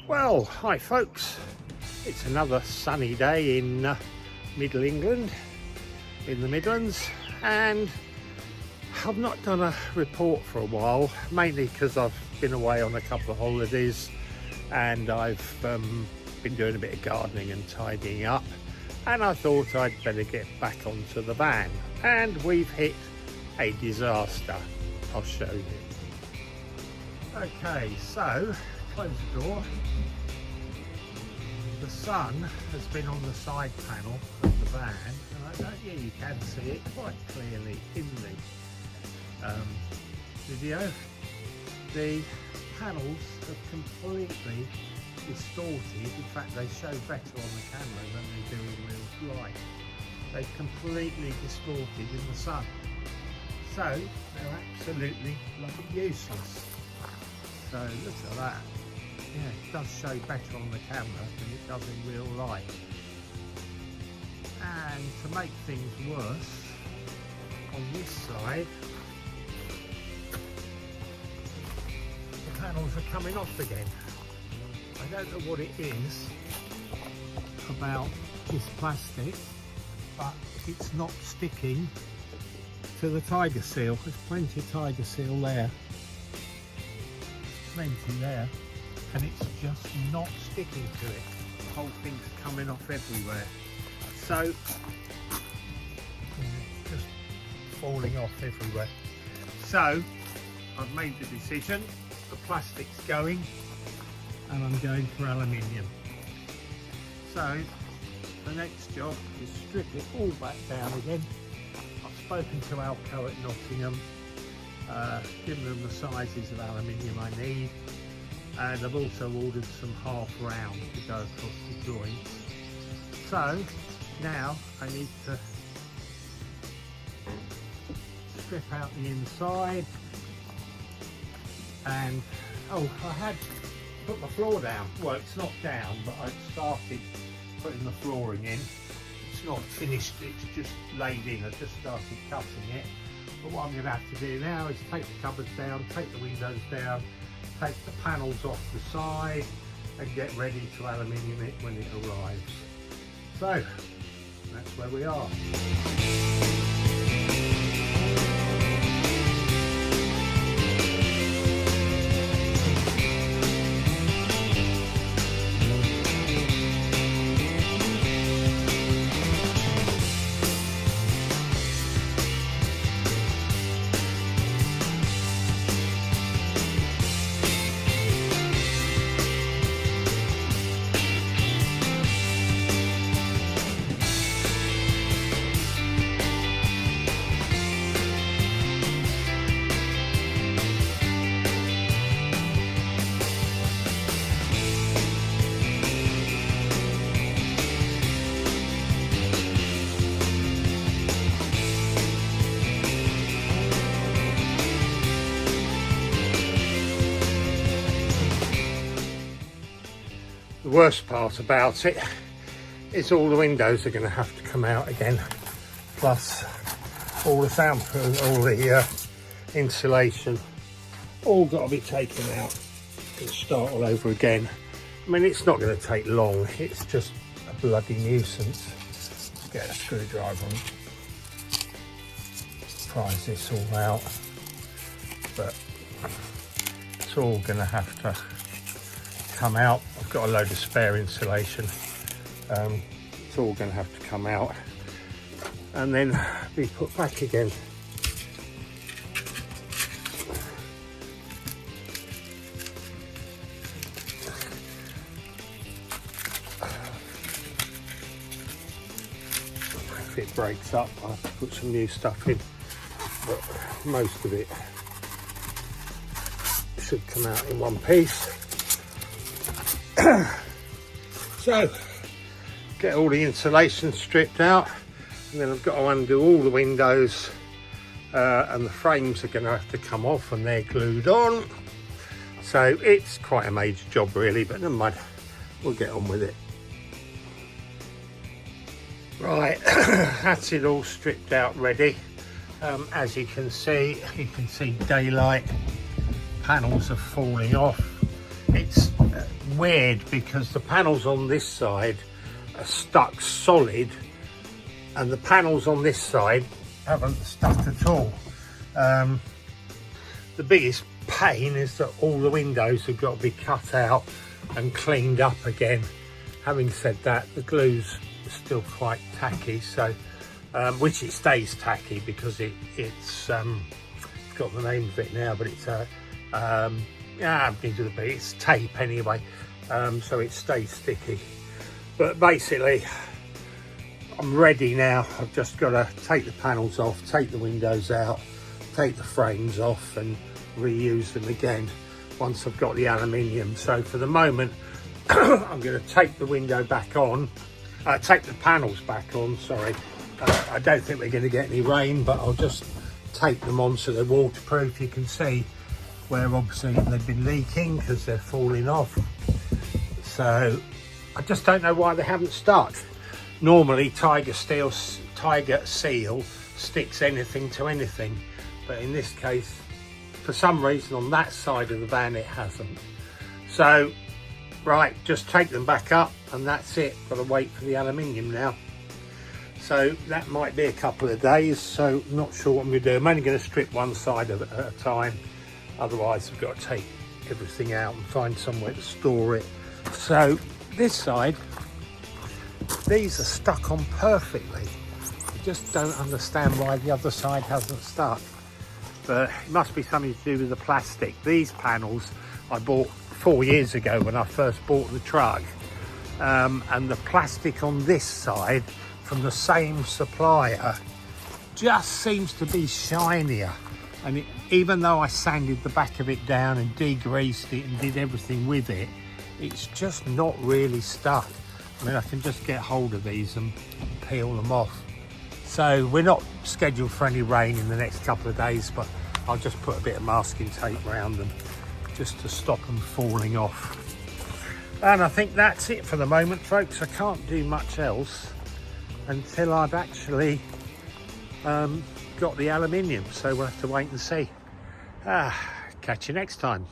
Well, hi folks, it's another sunny day in Middle England, in the Midlands, and I've not done a report for a while, mainly because I've been away on a couple of holidays and I've been doing a bit of gardening and tidying up, and I thought I'd better get back onto the van, and we've hit a disaster. I'll show you. Okay, so close the door. The sun has been on the side panel of the van, and yeah, you can see it quite clearly in the video. The panels have completely distorted. In fact, they show better on the camera than they do in real life. They've completely distorted in the sun, so they're absolutely bloody useless. So look at that. Yeah, it does show better on the camera than it does in real life. And to make things worse, on this side, the panels are coming off again. I don't know what it is about this plastic, but it's not sticking to the tiger seal. There's plenty of tiger seal there. Plenty there. And it's just not sticking to it. The whole thing's coming off everywhere. So, it's just falling off everywhere. So, I've made the decision. The plastic's going, and I'm going for aluminium. So, the next job is strip it all back down again. I've spoken to Alco at Nottingham, given them the sizes of aluminium I need. And I've also ordered some half round to go across the joints. So now I need to strip out the inside, and I had put my floor down. Well, it's not down, but I've started putting the flooring in. It's not finished, it's just laid in. I've just started cutting it. But what I'm going to have to do now is take the cupboards down, take the windows down, take the panels off the side, and get ready to aluminium it when it arrives. So that's where we are. The worst part about it is all the windows are going to have to come out again, plus all the soundproof, all the insulation, all got to be taken out and start all over again. I mean, it's not going to take long, it's just a bloody nuisance. Let's get a screwdriver and prise this all out, but it's all going to have to come out. I've got a load of spare insulation. It's all going to have to come out and then be put back again. If it breaks up, I'll have to put some new stuff in, but most of it should come out in one piece. So, get all the insulation stripped out, and then I've got to undo all the windows, and the frames are going to have to come off and they're glued on. So it's quite a major job really, but never mind, we'll get on with it. Right, that's it all stripped out ready. As you can see daylight, panels are falling off. It's weird because the panels on this side are stuck solid and the panels on this side haven't stuck at all. The biggest pain is that all the windows have got to be cut out and cleaned up again. Having said that, the glue's still quite tacky, so which it stays tacky because it's got the name of it now, but it's it's tape anyway, so it stays sticky. But basically I'm ready now. I've just got to take the panels off, take the windows out, take the frames off and reuse them again once I've got the aluminium. So for the moment I'm going to take the window back on, take the panels back on, sorry. I don't think we're going to get any rain, but I'll just tape them on so they're waterproof. You can see where obviously they've been leaking because they're falling off. So I just don't know why they haven't stuck. Normally Tiger Seal sticks anything to anything, but in this case for some reason on that side of the van it hasn't. So right, just take them back up and that's it. Got to wait for the aluminium now. So that might be a couple of days, so not sure what I'm going to do. I'm only going to strip one side of it at a time, otherwise I've got to take everything out and find somewhere to store it. So this side, these are stuck on perfectly. I just don't understand why the other side hasn't stuck, but it must be something to do with the plastic. These panels I bought 4 years ago when I first bought the truck, and the plastic on this side from the same supplier just seems to be shinier, and even though I sanded the back of it down and degreased it and did everything with it, it's just not really stuck. I mean, I can just get hold of these and peel them off. So we're not scheduled for any rain in the next couple of days, but I'll just put a bit of masking tape around them just to stop them falling off. And I think that's it for the moment, folks. I can't do much else until I've actually got the aluminium, so we'll have to wait and see. Catch you next time.